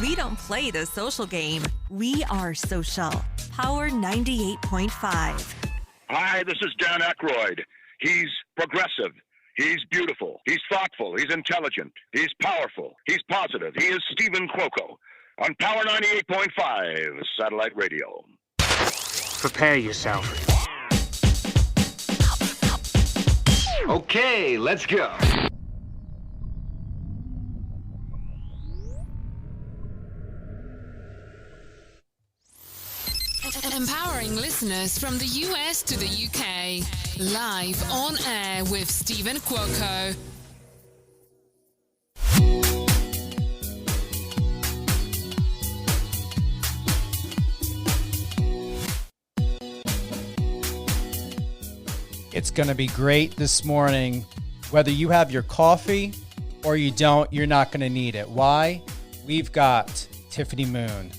We don't play the social game. We are social. Power 98.5. Hi, this is Dan Aykroyd. He's progressive. He's beautiful. He's thoughtful. He's intelligent. He's powerful. He's positive. He is Stephen Cuoco on Power 98.5 Satellite Radio. Prepare yourself. Okay, let's go. Empowering listeners from the US to the UK. Live on air with Stephen Cuoco. It's going to be great this morning. Whether you have your coffee or you don't, you're not going to need it. Why? We've got Tiffany Moon,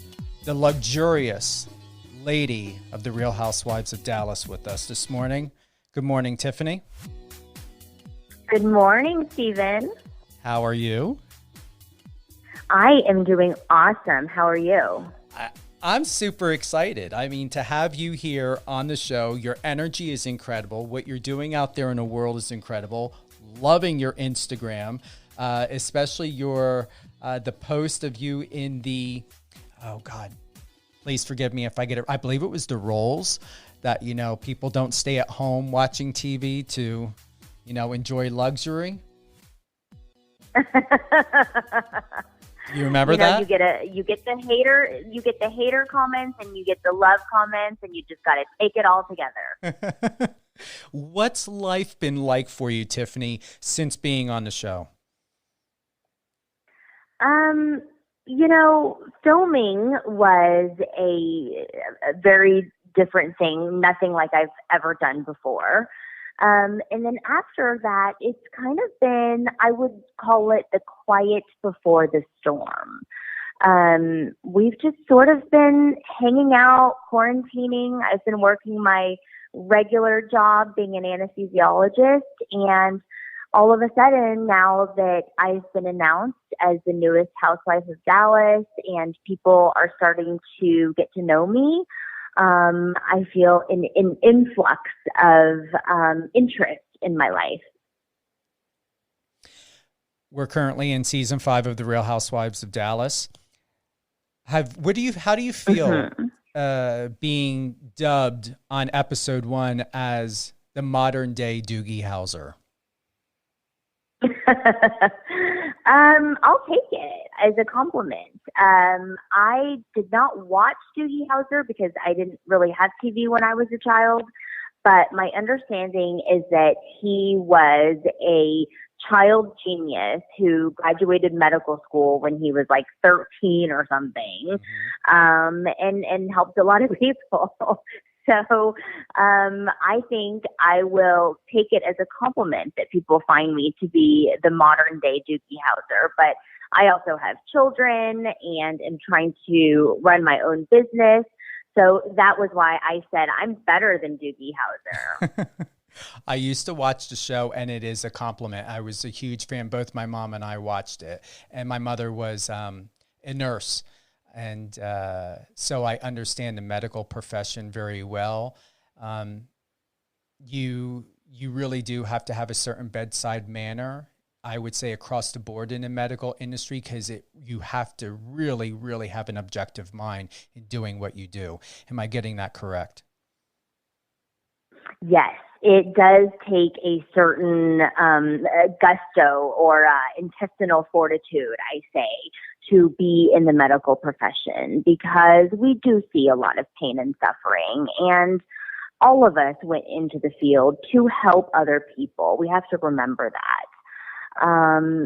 the luxurious lady of the Real Housewives of Dallas, with us this morning. Good morning, Tiffany. Good morning, Stephen. How are you? I am doing awesome. How are you? I'm super excited. I mean, to have you here on the show, your energy is incredible. What you're doing out there in the world is incredible. Loving your Instagram, especially your the post of you in the, oh God, please forgive me if I get it. I believe it was the roles that, you know, people don't stay at home watching TV to, you know, enjoy luxury. You remember that? You get the hater comments and you get the love comments, and you just got to take it all together. What's life been like for you, Tiffany, since being on the show? Filming was a very different thing, nothing like I've ever done before. And then after that, it's kind of been, I would call it the quiet before the storm. We've just sort of been hanging out, quarantining. I've been working my regular job being an anesthesiologist, and all of a sudden, now that I've been announced as the newest Housewife of Dallas and people are starting to get to know me, I feel an influx of interest in my life. We're currently in season 5 of the Real Housewives of Dallas. How do you feel being dubbed on episode 1 as the modern day Doogie Howser? I'll take it as a compliment. I did not watch Doogie Howser because I didn't really have TV when I was a child, but my understanding is that he was a child genius who graduated medical school when he was like 13 or something, and helped a lot of people. So I think I will take it as a compliment that people find me to be the modern day Doogie Howser. But I also have children and am trying to run my own business. So that was why I said I'm better than Doogie Howser. I used to watch the show, and it is a compliment. I was a huge fan. Both my mom and I watched it, and my mother was a nurse. And so I understand the medical profession very well. You really do have to have a certain bedside manner, I would say, across the board in the medical industry, because you have to really, really have an objective mind in doing what you do. Am I getting that correct? Yes, it does take a certain gusto or intestinal fortitude, I say, to be in the medical profession, because we do see a lot of pain and suffering, and all of us went into the field to help other people. We have to remember that.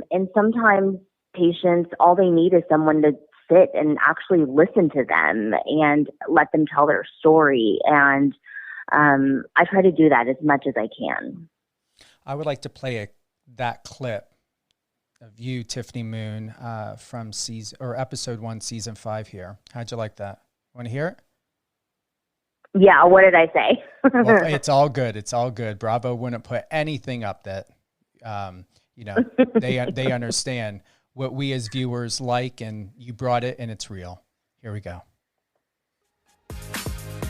And sometimes patients, all they need is someone to sit and actually listen to them and let them tell their story. And I try to do that as much as I can. I would like to play that clip of you, Tiffany Moon, from episode 1, season 5 here. How'd you like that? Want to hear it? Yeah, what did I say? Well, it's all good. It's all good. Bravo wouldn't put anything up that, they understand what we as viewers like, and you brought it and it's real. Here we go.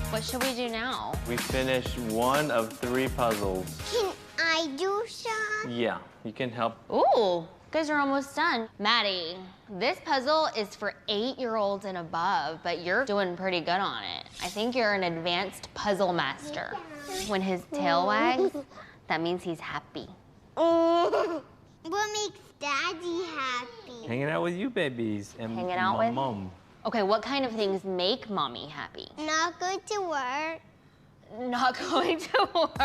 What should we do now? We finished one of 3 puzzles. Can I do some? Yeah, you can help. Ooh, you guys are almost done. Maddie, this puzzle is for 8-year-olds and above, but you're doing pretty good on it. I think you're an advanced puzzle master. When his tail wags, that means he's happy. What makes Daddy happy? Hanging out with you babies and Hanging out with? Mom. Okay, what kind of things make mommy happy? Not going to work. Not going to work.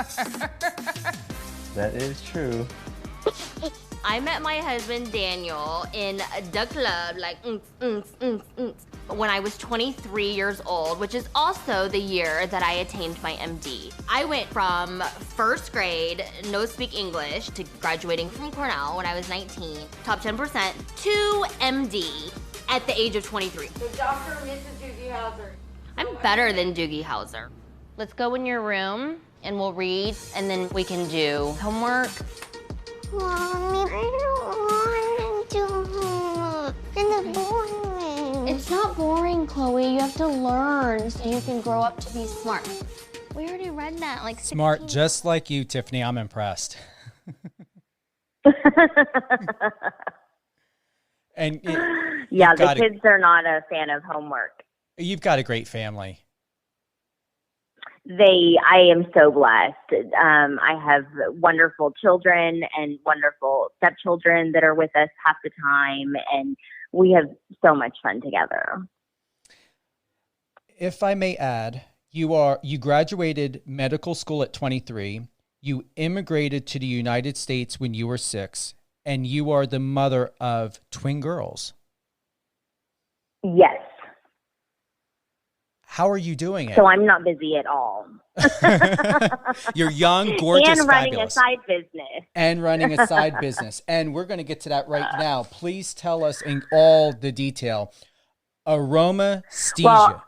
That is true. I met my husband Daniel in the club, like when I was 23 years old, which is also the year that I attained my MD. I went from first grade, no speak English, to graduating from Cornell when I was 19, top 10%, to MD at the age of 23. So Dr. and Mrs. Doogie Howser. I'm better than Doogie Howser. Let's go in your room and we'll read and then we can do homework. Mommy, I don't want to do homework. It's boring. It's not boring, Chloe. You have to learn so you can grow up to be smart. We already read that like 16. Smart, just like you, Tiffany. I'm impressed. And yeah, the kids are not a fan of homework. You've got a great family. I am so blessed. I have wonderful children and wonderful stepchildren that are with us half the time, and we have so much fun together. If I may add, you graduated medical school at 23. You immigrated to the United States when you were 6, and you are the mother of twin girls. Yes. How are you doing it? So I'm not busy at all. You're young, gorgeous, and running fabulous. a side business. And running a side business. And we're going to get to that right now. Please tell us in all the detail. Aromasthesia. Well,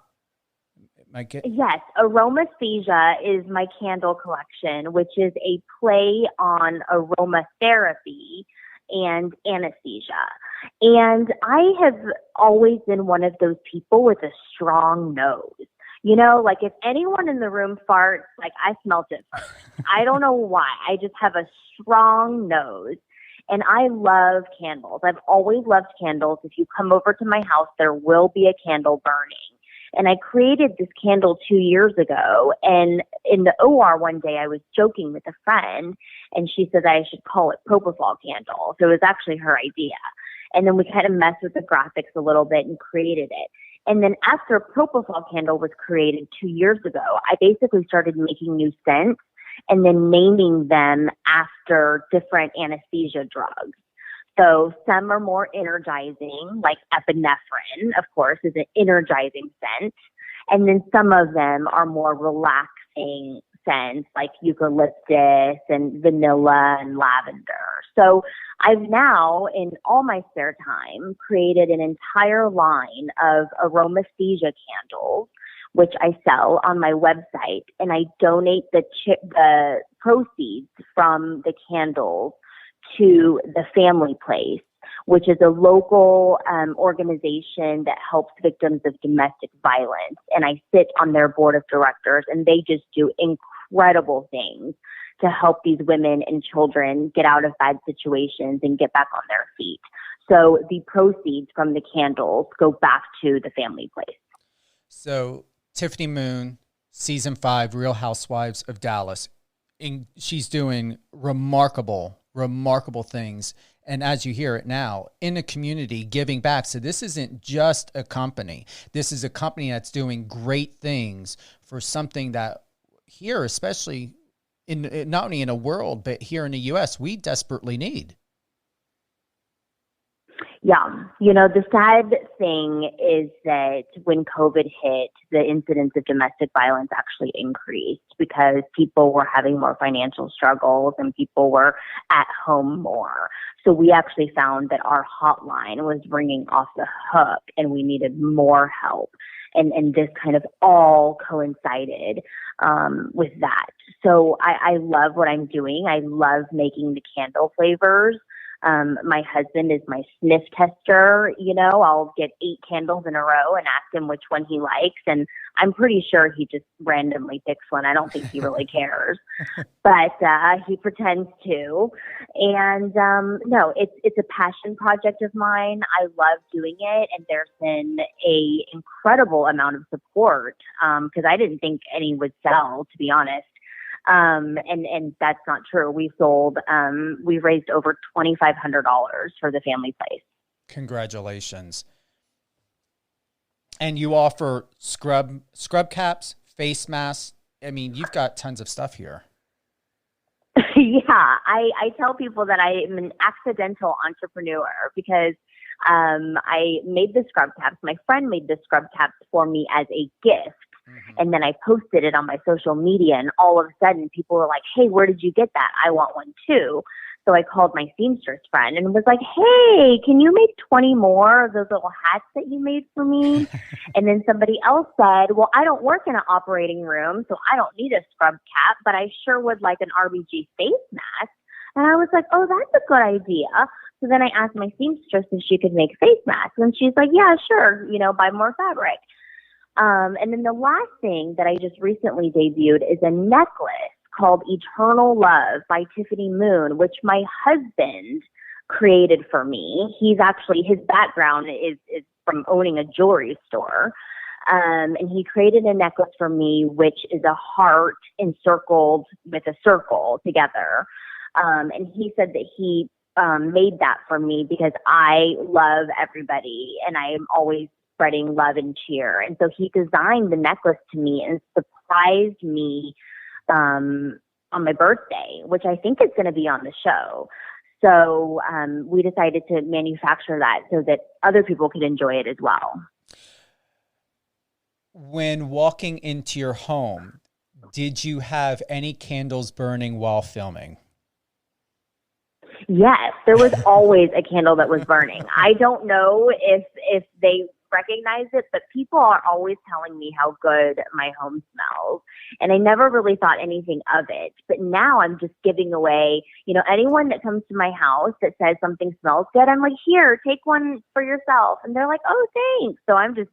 yes, Aromasthesia is my candle collection, which is a play on aromatherapy and anesthesia. And I have always been one of those people with a strong nose. You know, like if anyone in the room farts, like I smelt it first. I don't know why. I just have a strong nose. And I love candles. I've always loved candles. If you come over to my house, there will be a candle burning. And I created this candle 2 years ago. And in the OR one day, I was joking with a friend, and she said that I should call it propofol candle. So it was actually her idea. And then we kind of messed with the graphics a little bit and created it. And then after propofol candle was created 2 years ago, I basically started making new scents and then naming them after different anesthesia drugs. So some are more energizing, like epinephrine, of course, is an energizing scent. And then some of them are more relaxing scents, like eucalyptus and vanilla and lavender. So I've now, in all my spare time, created an entire line of aromasthesia candles, which I sell on my website, and I donate the proceeds from the candles to the Family Place, which is a local organization that helps victims of domestic violence. And I sit on their board of directors, and they just do incredible things to help these women and children get out of bad situations and get back on their feet. So the proceeds from the candles go back to the Family Place. So Tiffany Moon, season 5, Real Housewives of Dallas. She's doing remarkable things. And as you hear it now, in the community, giving back. So this isn't just a company. This is a company that's doing great things for something that here, especially in not only in a world, but here in the U.S., we desperately need. Yeah. You know, the sad thing is that when COVID hit, the incidence of domestic violence actually increased because people were having more financial struggles and people were at home more. So we actually found that our hotline was ringing off the hook and we needed more help. And this kind of all coincided with that. So I love what I'm doing. I love making the candle flavors. My husband is my sniff tester. I'll get 8 candles in a row and ask him which one he likes. And I'm pretty sure he just randomly picks one. I don't think he really cares, but he pretends to. And no, it's a passion project of mine. I love doing it. And there's been a incredible amount of support because I didn't think any would sell, to be honest. And that's not true. We've raised over $2,500 for the family place. Congratulations. And you offer scrub caps, face masks. I mean, you've got tons of stuff here. Yeah, I tell people that I am an accidental entrepreneur because I made the scrub caps. My friend made the scrub caps for me as a gift. And then I posted it on my social media, and all of a sudden people were like, hey, where did you get that? I want one too. So I called my seamstress friend and was like, hey, can you make 20 more of those little hats that you made for me? And then somebody else said, well, I don't work in an operating room, so I don't need a scrub cap, but I sure would like an RBG face mask. And I was like, oh, that's a good idea. So then I asked my seamstress if she could make face masks. And she's like, yeah, sure, buy more fabric. And then the last thing that I just recently debuted is a necklace called Eternal Love by Tiffany Moon, which my husband created for me. His background is from owning a jewelry store. And he created a necklace for me, which is a heart encircled with a circle together. And he said that he made that for me because I love everybody and I am always spreading love and cheer. And so he designed the necklace to me and surprised me on my birthday, which I think is going to be on the show. So we decided to manufacture that so that other people could enjoy it as well. When walking into your home, did you have any candles burning while filming? Yes, there was always a candle that was burning. I don't know if they recognize it, but people are always telling me how good my home smells. And I never really thought anything of it. But now I'm just giving away, anyone that comes to my house that says something smells good, I'm like, here, take one for yourself. And they're like, oh, thanks. So I'm just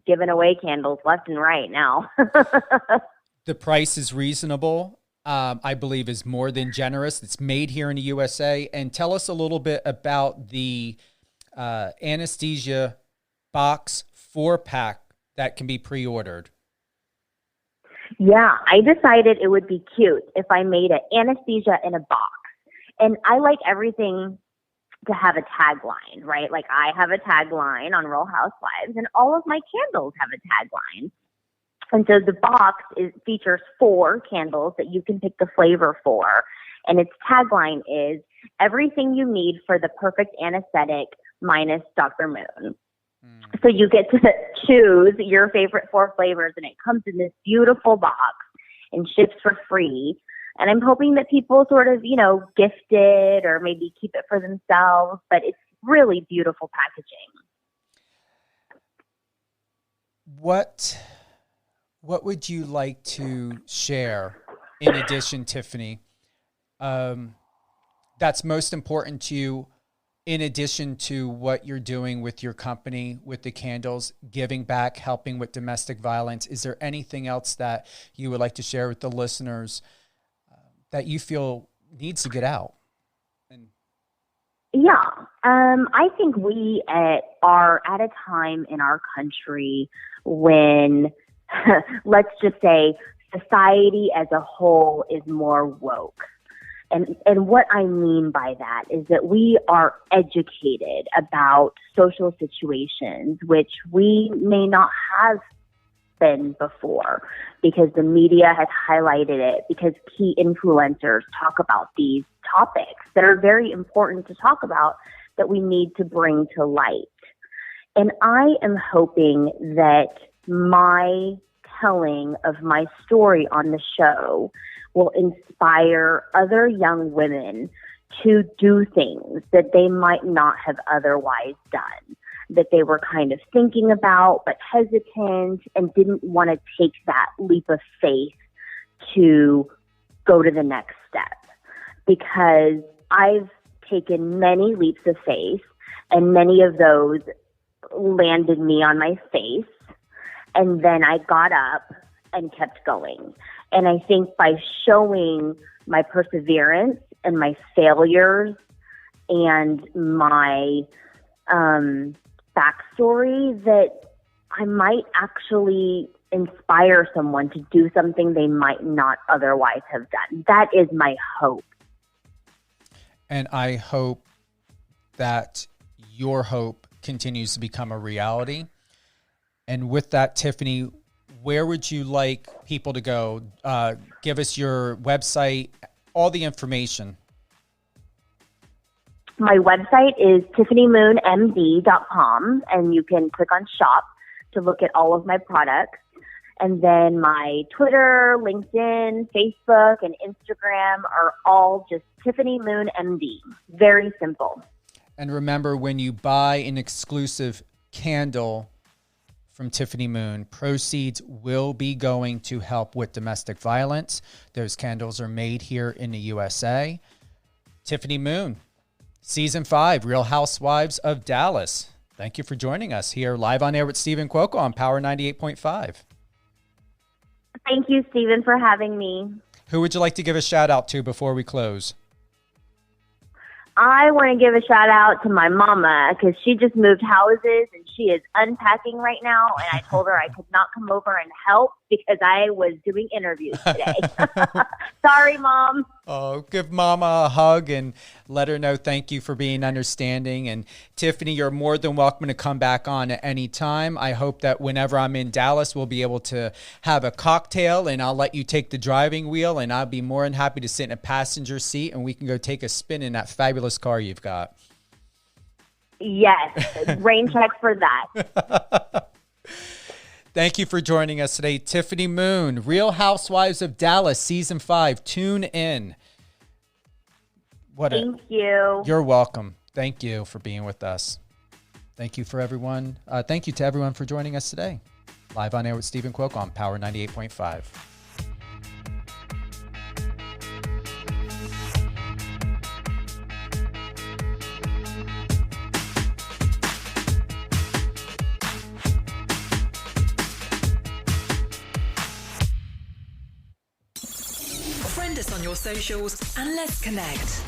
giving away candles left and right now. The price is reasonable. I believe is more than generous. It's made here in the USA. And tell us a little bit about the anesthesia box 4-pack that can be pre-ordered. Yeah, I decided it would be cute if I made an anesthesia in a box. And I like everything to have a tagline, right? Like I have a tagline on Real Housewives and all of my candles have a tagline. And so the box features 4 candles that you can pick the flavor for. And its tagline is everything you need for the perfect anesthetic minus Dr. Moon. So you get to choose your favorite 4 flavors, and it comes in this beautiful box and ships for free. And I'm hoping that people sort of, gift it or maybe keep it for themselves, but it's really beautiful packaging. What would you like to share in addition, Tiffany, that's most important to you in addition to what you're doing with your company, with the candles, giving back, helping with domestic violence? Is there anything else that you would like to share with the listeners that you feel needs to get out? Yeah, I think we are at a time in our country when, let's just say, society as a whole is more woke. And what I mean by that is that we are educated about social situations, which we may not have been before because the media has highlighted it, because key influencers talk about these topics that are very important to talk about that we need to bring to light. And I am hoping that my telling of my story on the show will inspire other young women to do things that they might not have otherwise done, that they were kind of thinking about but hesitant and didn't want to take that leap of faith to go to the next step. Because I've taken many leaps of faith, and many of those landed me on my face. And then I got up and kept going. And I think by showing my perseverance and my failures and my backstory, that I might actually inspire someone to do something they might not otherwise have done. That is my hope. And I hope that your hope continues to become a reality. And with that, Tiffany, where would you like people to go? Give us your website, all the information. My website is tiffanymoonmd.com, and you can click on shop to look at all of my products. And then my Twitter, LinkedIn, Facebook, and Instagram are all just Tiffany Moon MD. Very simple. And remember, when you buy an exclusive candle from Tiffany Moon, proceeds will be going to help with domestic violence. Those candles are made here in the USA. Tiffany Moon, Season 5, Real Housewives of Dallas. Thank you for joining us here live on air with Stephen Cuoco on Power 98.5. Thank you, Stephen, for having me. Who would you like to give a shout out to before we close? I want to give a shout out to my mama because she just moved houses and she is unpacking right now. And I told her I could not come over and help because I was doing interviews today. Sorry, Mom. Oh, give Mama a hug and let her know thank you for being understanding. And Tiffany, you're more than welcome to come back on at any time. I hope that whenever I'm in Dallas, we'll be able to have a cocktail and I'll let you take the driving wheel and I'll be more than happy to sit in a passenger seat and we can go take a spin in that fabulous car you've got. Yes, rain check for that. Thank you for joining us today. Tiffany Moon, Real Housewives of Dallas, Season 5. Tune in. Thank you. You're welcome. Thank you for being with us. Thank you for everyone. Thank you to everyone for joining us today. Live on air with Stephen Cuoco on Power 98.5. Friend us on your socials and let's connect.